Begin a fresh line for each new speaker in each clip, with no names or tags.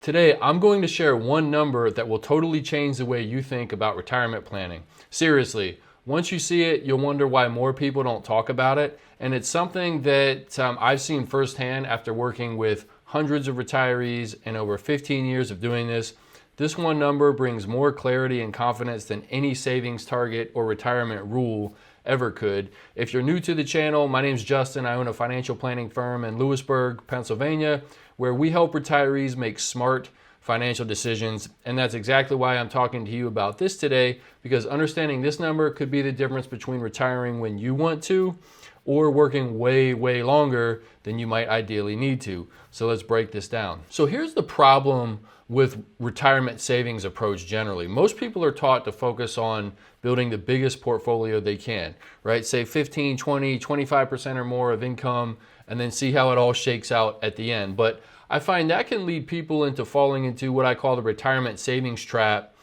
Today, I'm going to share one number that will totally change the way you think about retirement planning. Seriously, once you see it, you'll wonder why more people don't talk about it. And it's something that I've seen firsthand after working with hundreds of retirees and over 15 years of doing this. This one number brings more clarity and confidence than any savings target or retirement rule ever could. If you're new to the channel, my name's Justin. I own a financial planning firm in Lewisburg, Pennsylvania, where we help retirees make smart financial decisions. And that's exactly why I'm talking to you about this today, because understanding this number could be the difference between retiring when you want to or working way, way longer than you might ideally need to. So let's break this down. So here's the problem with retirement savings approach generally. Most people are taught to focus on building the biggest portfolio they can, right? Say 15, 20, 25% or more of income, and then see how it all shakes out at the end. But I find that can lead people into falling into what I call the retirement savings trap,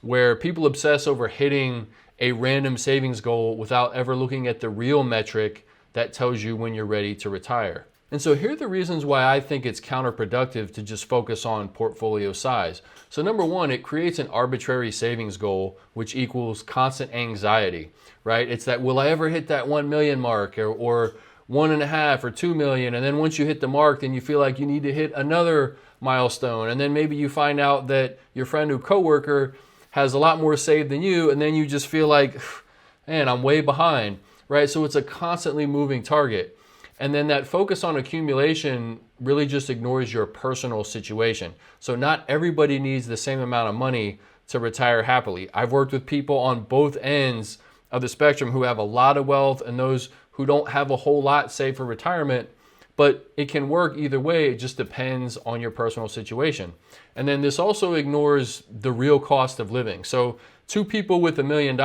where people obsess over hitting a random savings goal without ever looking at the real metric that tells you when you're ready to retire. And so here are the reasons why I think it's counterproductive to just focus on portfolio size. So number one, it creates an arbitrary savings goal, which equals constant anxiety, right? It's that, will I ever hit that 1 million mark or 1.5 or 2 million? And then once you hit the mark, then you feel like you need to hit another milestone. And then maybe you find out that your friend or coworker has a lot more saved than you. And then you just feel like, man, I'm way behind, right? So it's a constantly moving target. And then that focus on accumulation really just ignores your personal situation. So not everybody needs the same amount of money to retire happily. I've worked with people on both ends of the spectrum who have a lot of wealth and those who don't have a whole lot saved for retirement, but it can work either way. It just depends on your personal situation. And then this also ignores the real cost of living. So two people with $1 million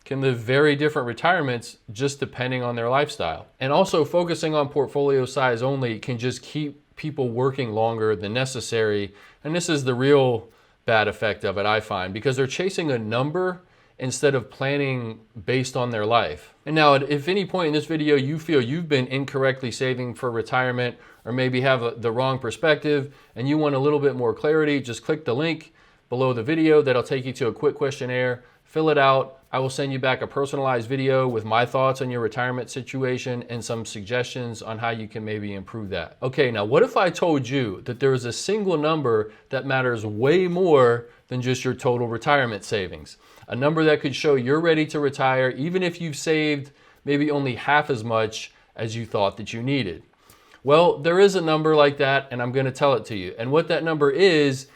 can live very different retirements just depending on their lifestyle. And also focusing on portfolio size only can just keep people working longer than necessary. And this is the real bad effect of it, I find, because they're chasing a number instead of planning based on their life. And now, if any point in this video you feel you've been incorrectly saving for retirement or maybe have the wrong perspective and you want a little bit more clarity, just click the link below the video. That'll take you to a quick questionnaire. Fill it out. I will send you back a personalized video with my thoughts on your retirement situation and some suggestions on how you can maybe improve that. Okay, now what if I told you that there is a single number that matters way more than just your total retirement savings? A number that could show you're ready to retire even if you've saved maybe only half as much as you thought that you needed. Well, there is a number like that, and I'm going to tell it to you. And what that number is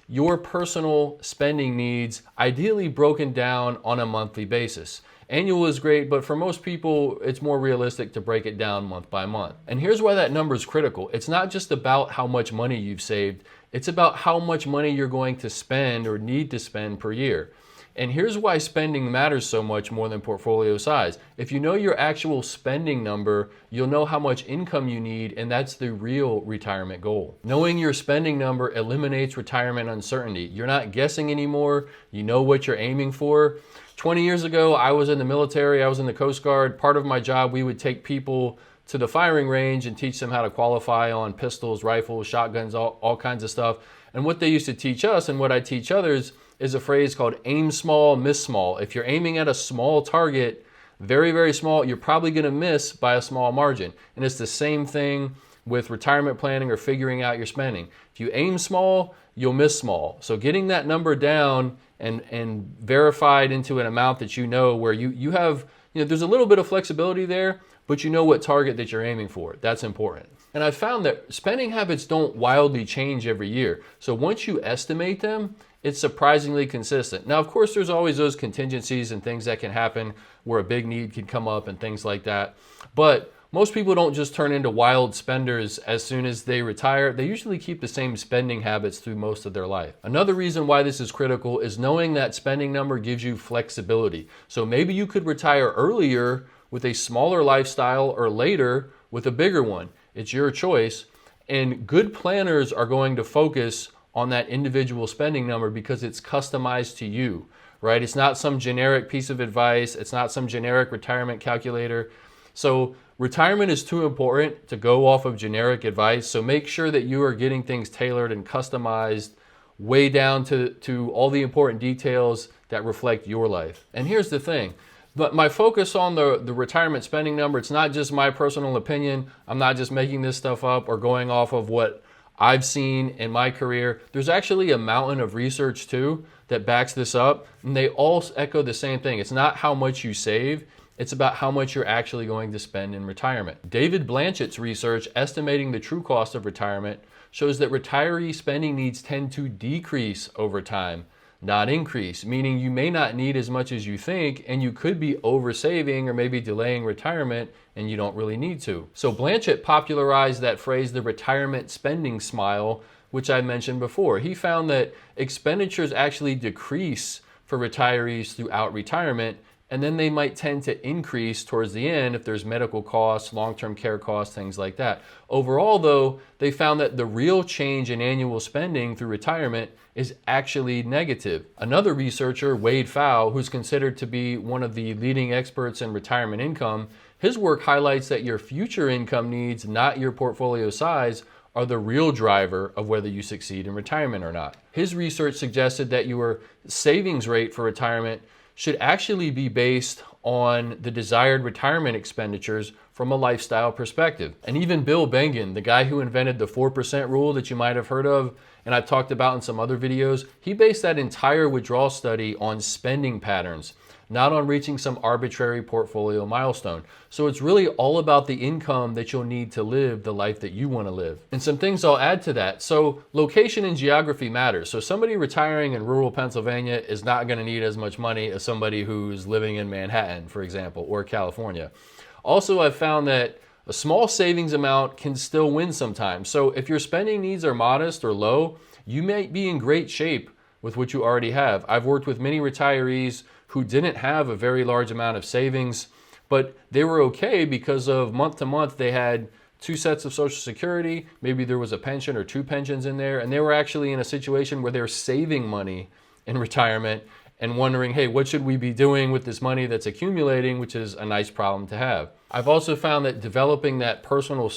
your personal spending needs, ideally broken down on a monthly basis. Annual is great, but for most people, it's more realistic to break it down month by month. And here's why that number is critical. It's not just about how much money you've saved, it's about how much money you're going to spend or need to spend per year. And here's why spending matters so much more than portfolio size. If you know your actual spending number, you'll know how much income you need, and that's the real retirement goal. Knowing your spending number eliminates retirement uncertainty. You're not guessing anymore. You know what you're aiming for. 20 years ago, I was in the military. I was in the Coast Guard. Part of my job, we would take people to the firing range and teach them how to qualify on pistols, rifles, shotguns, all kinds of stuff. And what they used to teach us and what I teach others is a phrase called aim small, miss small. If you're aiming at a small target, very, very small, you're probably going to miss by a small margin. And it's the same thing with retirement planning or figuring out your spending. If you aim small, you'll miss small. So getting that number down and verified into an amount that you know where you have, there's a little bit of flexibility there, but you know what target that you're aiming for. That's important. And I've found that spending habits don't wildly change every year. So once you estimate them, it's surprisingly consistent. Now, of course, there's always those contingencies and things that can happen where a big need can come up and things like that. But most people don't just turn into wild spenders as soon as they retire. They usually keep the same spending habits through most of their life. Another reason why this is critical is knowing that spending number gives you flexibility. So maybe you could retire earlier with a smaller lifestyle or later with a bigger one. It's your choice. And good planners are going to focus on that individual spending number because it's customized to you, right? It's not some generic piece of advice. It's not some generic retirement calculator. So Retirement is too important to go off of generic advice, so make sure that you are getting things tailored and customized way down to all the important details that reflect your life. And here's the thing, but my focus on the retirement spending number, it's not just my personal opinion. I'm not just making this stuff up or going off of what I've seen in my career. There's actually a mountain of research too that backs this up, and they all echo the same thing. It's not how much you save, it's about how much you're actually going to spend in retirement. David Blanchett's research estimating the true cost of retirement shows that retiree spending needs tend to decrease over time, not increase, meaning you may not need as much as you think, and you could be oversaving or maybe delaying retirement and you don't really need to. So Blanchett popularized that phrase, the retirement spending smile, which I mentioned before. He found that expenditures actually decrease for retirees throughout retirement, and then they might tend to increase towards the end if there's medical costs, long-term care costs, things like that. Overall, though, they found that the real change in annual spending through retirement is actually negative. Another researcher, Wade Pfau, who's considered to be one of the leading experts in retirement income, his work highlights that your future income needs, not your portfolio size, are the real driver of whether you succeed in retirement or not. His research suggested that your savings rate for retirement should actually be based on the desired retirement expenditures from a lifestyle perspective. And even Bill Bengen, the guy who invented the 4% rule that you might have heard of, and I've talked about in some other videos, he based that entire withdrawal study on spending patterns, not on reaching some arbitrary portfolio milestone. So it's really all about the income that you'll need to live the life that you want to live. And some things I'll add to that. So location and geography matters. So somebody retiring in rural Pennsylvania is not going to need as much money as somebody who's living in Manhattan, for example, or California. Also, I've found that a small savings amount can still win sometimes. So if your spending needs are modest or low, you may be in great shape with what you already have. I've worked with many retirees who didn't have a very large amount of savings, but they were okay because of month to month they had 2 sets of Social Security, maybe there was a pension or 2 pensions in there, and they were actually in a situation where they're saving money in retirement and wondering, hey, what should we be doing with this money that's accumulating, which is a nice problem to have. I've also found that developing that personal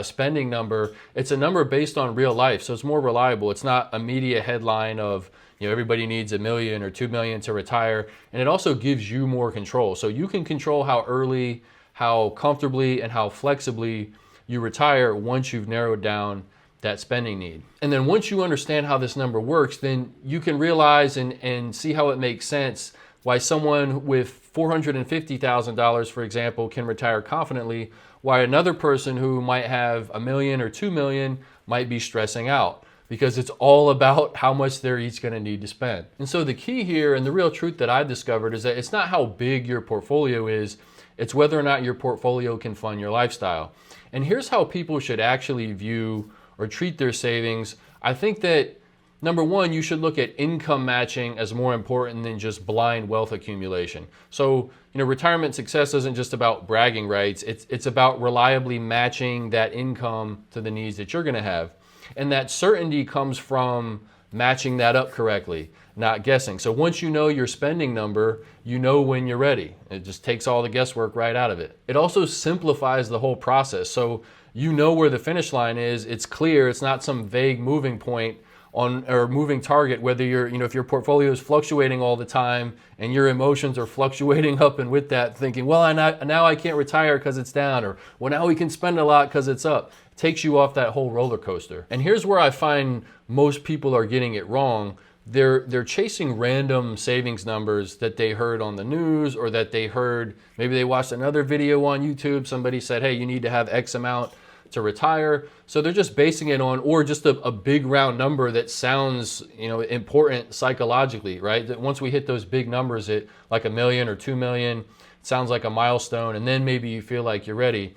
spending number, it's a number based on real life, so it's more reliable. It's not a media headline of, everybody needs $1 million or $2 million to retire, and it also gives you more control. So you can control how early, how comfortably, and how flexibly you retire once you've narrowed down that spending need. And then once you understand how this number works, then you can realize and see how it makes sense why someone with $450,000, for example, can retire confidently, why another person who might have $1 million or $2 million might be stressing out, because it's all about how much they're each going to need to spend. And so the key here, and the real truth that I've discovered, is that it's not how big your portfolio is, it's whether or not your portfolio can fund your lifestyle. And here's how people should actually view or treat their savings. I think that number one, you should look at income matching as more important than just blind wealth accumulation. So, retirement success isn't just about bragging rights. It's about reliably matching that income to the needs that you're going to have. And that certainty comes from matching that up correctly, not guessing. So once you know your spending number, you know when you're ready. It just takes all the guesswork right out of it. It also simplifies the whole process. So you know where the finish line is. It's clear. It's not some vague moving point or moving target, whether if your portfolio is fluctuating all the time and your emotions are fluctuating up and with that, thinking, well, now I can't retire because it's down, or well, now we can spend a lot because it's up. It takes you off that whole roller coaster. And here's where I find most people are getting it wrong. They're chasing random savings numbers that they heard on the news, or that they heard, maybe they watched another video on YouTube. Somebody said, hey, you need to have X amount to retire. So they're just basing it on, or just a big round number that sounds, important psychologically, right? That once we hit those big numbers at like $1 million or $2 million, it sounds like a milestone, and then maybe you feel like you're ready.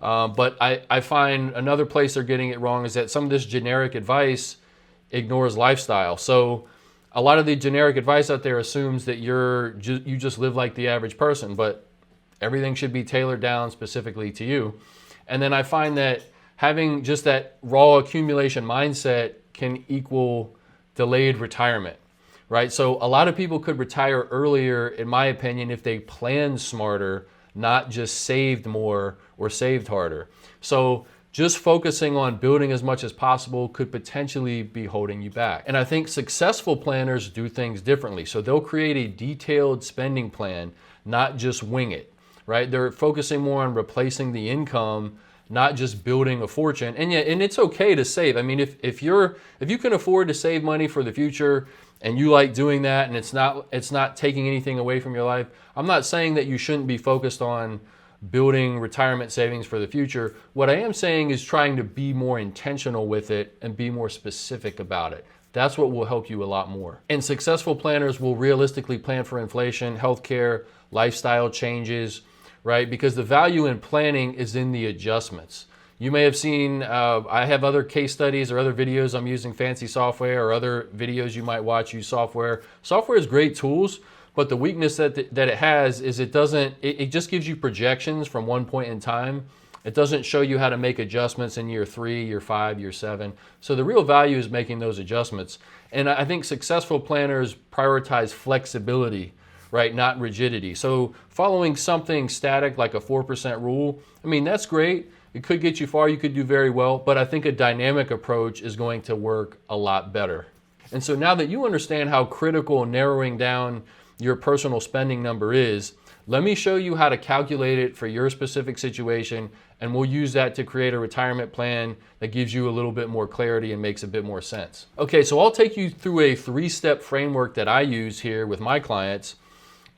But I find another place they're getting it wrong is that some of this generic advice ignores lifestyle. So a lot of the generic advice out there assumes that you just live like the average person, but everything should be tailored down specifically to you. And then I find that having just that raw accumulation mindset can equal delayed retirement, right? So a lot of people could retire earlier, in my opinion, if they plan smarter, not just saved more or saved harder. So just focusing on building as much as possible could potentially be holding you back. And I think successful planners do things differently. So they'll create a detailed spending plan, not just wing it, right? They're focusing more on replacing the income, not just building a fortune. And it's okay to save. I mean, if you can afford to save money for the future and you like doing that and it's not taking anything away from your life, I'm not saying that you shouldn't be focused on building retirement savings for the future. What I am saying is trying to be more intentional with it and be more specific about it. That's what will help you a lot more. And successful planners will realistically plan for inflation, healthcare, lifestyle changes, right? Because the value in planning is in the adjustments. You may have seen, I have other case studies or other videos. I'm using fancy software, or other videos you might watch use software. Software is great tools, but the weakness that it has is it just gives you projections from one point in time. It doesn't show you how to make adjustments in year 3, year 5, year 7. So the real value is making those adjustments. And I think successful planners prioritize flexibility, right? Not rigidity. So following something static like a 4% rule, I mean, that's great. It could get you far. You could do very well. But I think a dynamic approach is going to work a lot better. And so now that you understand how critical narrowing down your personal spending number is, let me show you how to calculate it for your specific situation, and we'll use that to create a retirement plan that gives you a little bit more clarity and makes a bit more sense. Okay, so I'll take you through a 3-step framework that I use here with my clients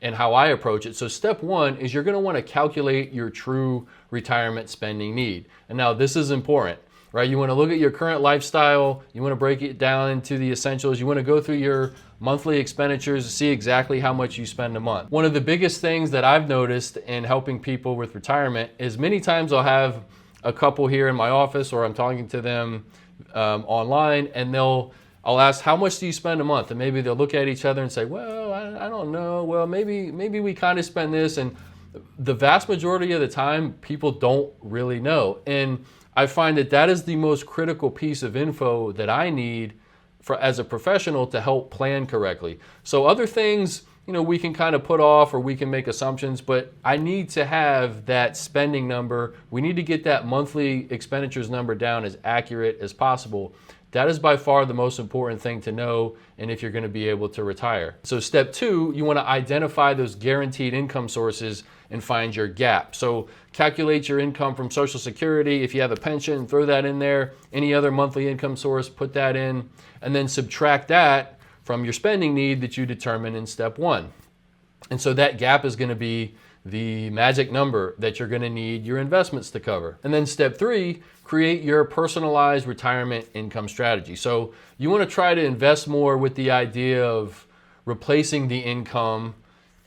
and how I approach it. So step 1 is you're going to want to calculate your true retirement spending need. And now this is important, right? You want to look at your current lifestyle. You want to break it down into the essentials. You want to go through your monthly expenditures to see exactly how much you spend a month. One of the biggest things that I've noticed in helping people with retirement is many times I'll have a couple here in my office, or I'm talking to them online, and I'll ask, how much do you spend a month? And maybe they'll look at each other and say, well, I don't know. Well, maybe we kind of spend this. And the vast majority of the time, people don't really know. And I find that is the most critical piece of info that I need as a professional to help plan correctly. So other things, we can kind of put off, or we can make assumptions, but I need to have that spending number. We need to get that monthly expenditures number down as accurate as possible. That is by far the most important thing to know, and if you're going to be able to retire. So step 2, you want to identify those guaranteed income sources and find your gap. So calculate your income from Social Security. If you have a pension, throw that in there. Any other monthly income source, put that in, and then subtract that from your spending need that you determine in step 1. And so that gap is going to be the magic number that you're going to need your investments to cover. And then step 3, create your personalized retirement income strategy. So you want to try to invest more with the idea of replacing the income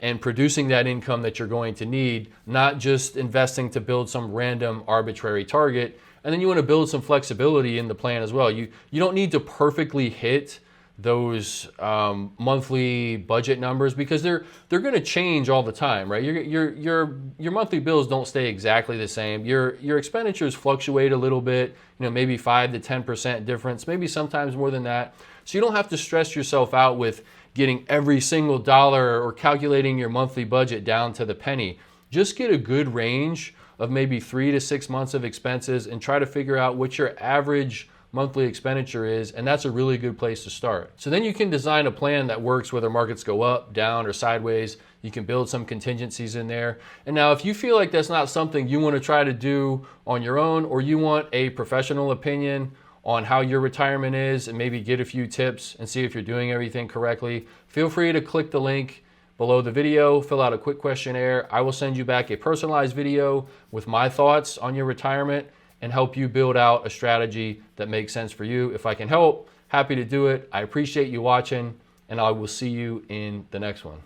and producing that income that you're going to need, not just investing to build some random arbitrary target. And then you want to build some flexibility in the plan as well. You don't need to perfectly hit those monthly budget numbers, because they're going to change all the time, right? Your monthly bills don't stay exactly the same. Your expenditures fluctuate a little bit, maybe 5 to 10% difference, maybe sometimes more than that. So you don't have to stress yourself out with getting every single dollar or calculating your monthly budget down to the penny. Just get a good range of maybe 3 to 6 months of expenses and try to figure out what your average monthly expenditure is, and that's a really good place to start. So then you can design a plan that works whether markets go up, down, or sideways. You can build some contingencies in there. And now if you feel like that's not something you want to try to do on your own, or you want a professional opinion on how your retirement is and maybe get a few tips and see if you're doing everything correctly, feel free to click the link below the video, fill out a quick questionnaire. I will send you back a personalized video with my thoughts on your retirement and help you build out a strategy that makes sense for you. If I can help, happy to do it. I appreciate you watching, and I will see you in the next one.